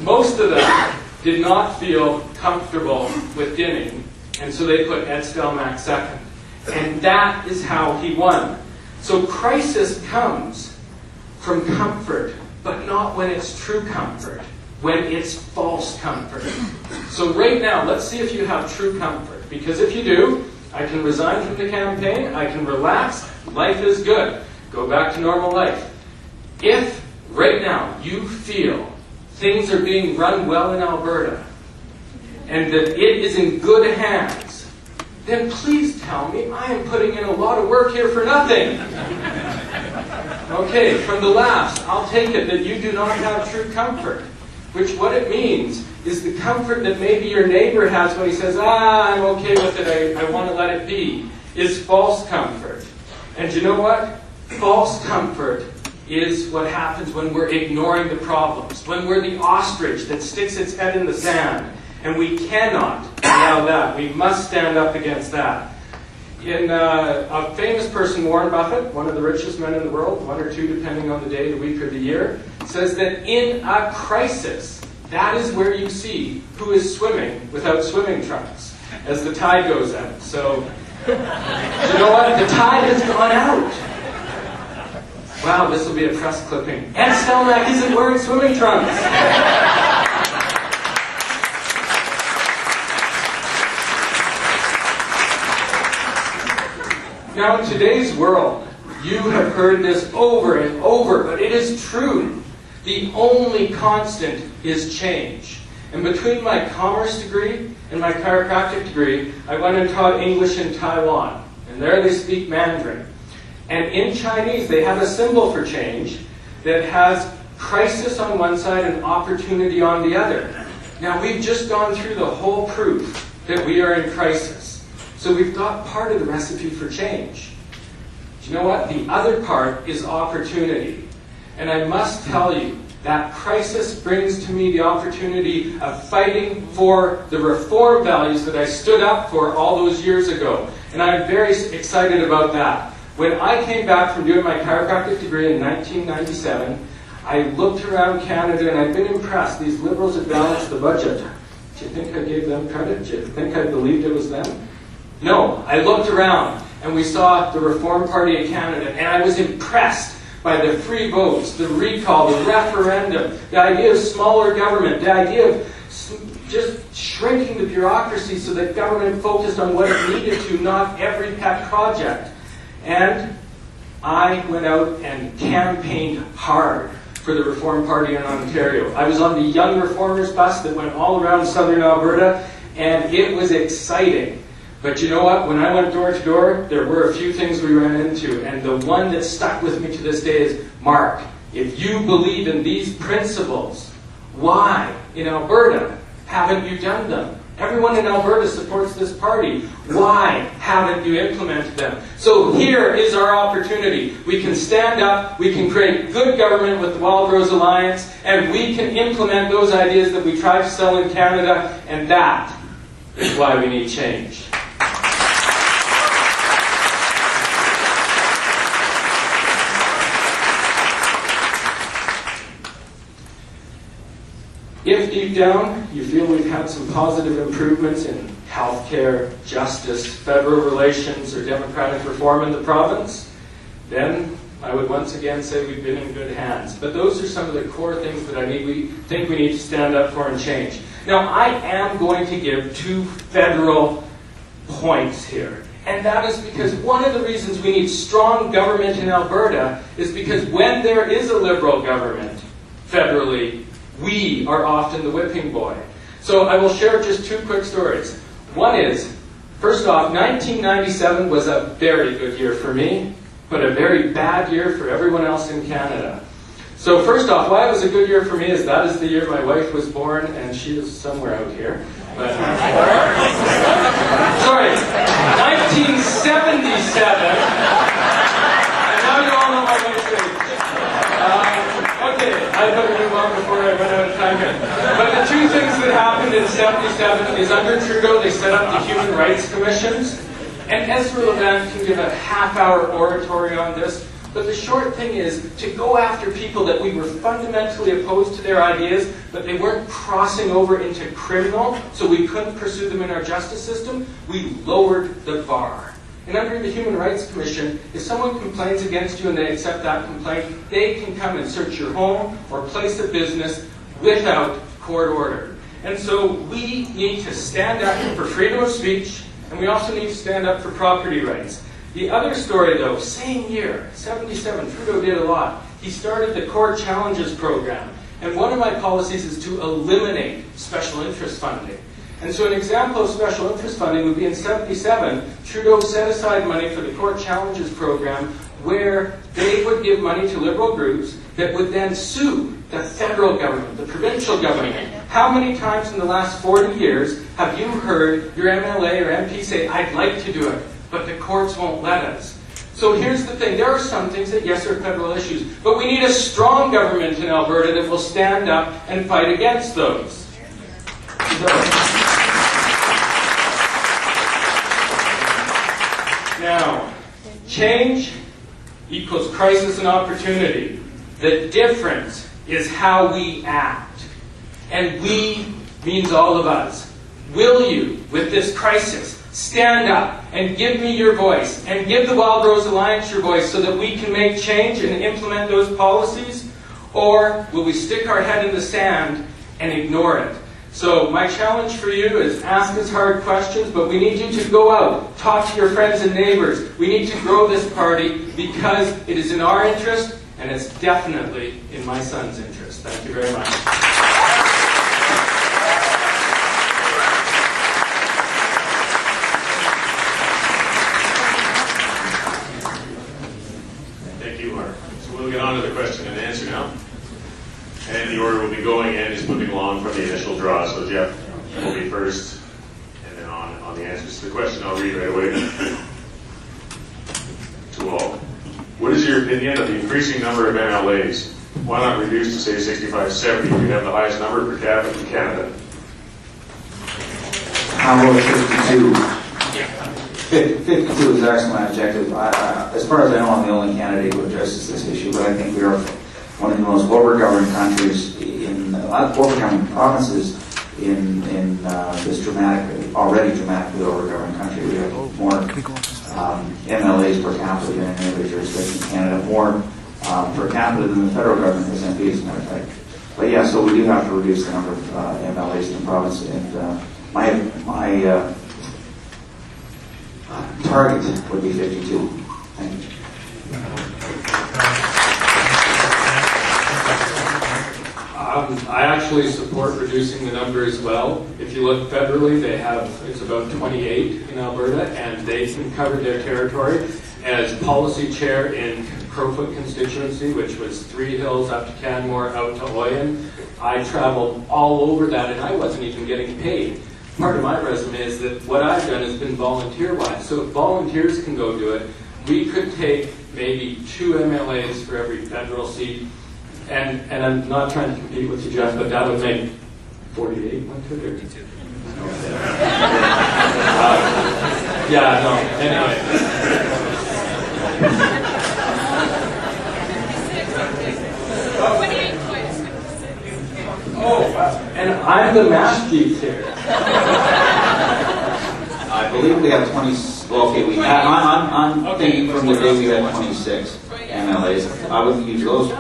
most of them did not feel comfortable with dimming, and so they put Ed Stelmach second. And that is how he won. So crisis comes from comfort, but not when it's true comfort, when it's false comfort. So right now, let's see if you have true comfort. Because if you do, I can resign from the campaign, I can relax, life is good. Go back to normal life. If right now you feel things are being run well in Alberta, and that it is in good hands, then please tell me I am putting in a lot of work here for nothing. Okay, from the last, I'll take it that you do not have true comfort. Which what it means is the comfort that maybe your neighbor has when he says, I'm okay with it, I want to let it be, is false comfort. And you know what? False comfort is what happens when we're ignoring the problems, when we're the ostrich that sticks its head in the sand. And we cannot allow that. We must stand up against that. In a famous person, Warren Buffett, one of the richest men in the world, one or two depending on the day, the week, or the year, says that in a crisis, that is where you see who is swimming without swimming trunks as the tide goes out. So, you know what? The tide has gone out. Wow, this will be a press clipping. Ed Stelmach isn't wearing swimming trunks. Now, in today's world, you have heard this over and over, but it is true. The only constant is change. And between my commerce degree and my chiropractic degree, I went and taught English in Taiwan. And there they speak Mandarin. And in Chinese, they have a symbol for change that has crisis on one side and opportunity on the other. Now, we've just gone through the whole proof that we are in crisis. So we've got part of the recipe for change. Do you know what? The other part is opportunity. And I must tell you, that crisis brings to me the opportunity of fighting for the reform values that I stood up for all those years ago. And I'm very excited about that. When I came back from doing my chiropractic degree in 1997, I looked around Canada and I've been impressed. These Liberals had balanced the budget. Do you think I gave them credit? Do you think I believed it was them? No, I looked around and we saw the Reform Party of Canada, and I was impressed by the free votes, the recall, the referendum, the idea of smaller government, the idea of just shrinking the bureaucracy so that government focused on what it needed to, not every pet project. And I went out and campaigned hard for the Reform Party in Ontario. I was on the Young Reformers bus that went all around southern Alberta, and it was exciting. But you know what? When I went door to door, there were a few things we ran into. And the one that stuck with me to this day is, Mark, if you believe in these principles, why, in Alberta, haven't you done them? Everyone in Alberta supports this party. Why haven't you implemented them? So here is our opportunity. We can stand up, we can create good government with the Wildrose Alliance, and we can implement those ideas that we tried to sell in Canada, and that is why we need change. If deep down you feel we've had some positive improvements in healthcare, justice, federal relations, or democratic reform in the province, then I would once again say we've been in good hands. But those are some of the core things that we think we need to stand up for and change. Now, I am going to give 2 federal points here. And that is because one of the reasons we need strong government in Alberta is because when there is a Liberal government federally, we are often the whipping boy. So I will share just 2 quick stories. One is, first off, 1997 was a very good year for me, but a very bad year for everyone else in Canada. So first off, why it was a good year for me is that is the year my wife was born, and she is somewhere out here. But, sorry, 1977. And now you all know my wife's age. Okay, I better move on before I run out of time here. But the 2 things that happened in 77 is under Trudeau, they set up the Human Rights Commissions. And Ezra Levant can give a half-hour oratory on this. But the short thing is to go after people that we were fundamentally opposed to their ideas, but they weren't crossing over into criminal, so we couldn't pursue them in our justice system. We lowered the bar. And under the Human Rights Commission, if someone complains against you and they accept that complaint, they can come and search your home or place of business without court order. And so we need to stand up for freedom of speech, and we also need to stand up for property rights. The other story, though, same year, 77, Trudeau did a lot. He started the Court Challenges Program. And one of my policies is to eliminate special interest funding. And so an example of special interest funding would be in 77, Trudeau set aside money for the Court Challenges Program where they would give money to liberal groups that would then sue the federal government, the provincial government. How many times in the last 40 years have you heard your MLA or MP say, I'd like to do it, but the courts won't let us? So here's the thing. There are some things that, yes, are federal issues, but we need a strong government in Alberta that will stand up and fight against those. Now, change equals crisis and opportunity. The difference is how we act. And we means all of us. Will you, with this crisis, stand up and give me your voice and give the Wildrose Alliance your voice so that we can make change and implement those policies? Or will we stick our head in the sand and ignore it? So my challenge for you is ask us hard questions, but we need you to go out, talk to your friends and neighbors. We need to grow this party because it is in our interest and it's definitely in my son's interest. Thank you very much. Thank you, Mark. So we'll get on to the question and answer now. And the order will be going and is moving along from the initial draw. So Jeff will be first, and then on the answers to the question, I'll read right away to all. What is your opinion of the increasing number of MLAs? Why not reduce to, say, 65, 70? We have the highest number per capita in Canada. How about 52? 52 is actually my objective. As far as I know, I'm the only candidate who addresses this issue, but I think we are one of the most overgoverned countries overgoverned provinces in this already dramatically overgoverned country. We have more MLAs per capita than any other jurisdiction in Canada, more per capita than the federal government has MPs, as a matter of fact. But yeah, so we do have to reduce the number of MLAs in the province, and my target would be 52. Thank you. I actually support reducing the number as well. If you look federally, it's about 28 in Alberta, and they've covered their territory. As policy chair in Crowfoot constituency, which was Three Hills up to Canmore out to Oyen, I traveled all over that, and I wasn't even getting paid. Part of my resume is that what I've done has been volunteer-wise. So if volunteers can go do it, we could take maybe 2 MLAs for every federal seat. And I'm not trying to compete with you, Jeff, but that would make 48. Yeah, no, anyway. Oh, wow. And I'm the math geek here. I believe we have 20. Well, okay, I'm thinking from the day we had 26 MLAs. I would use those.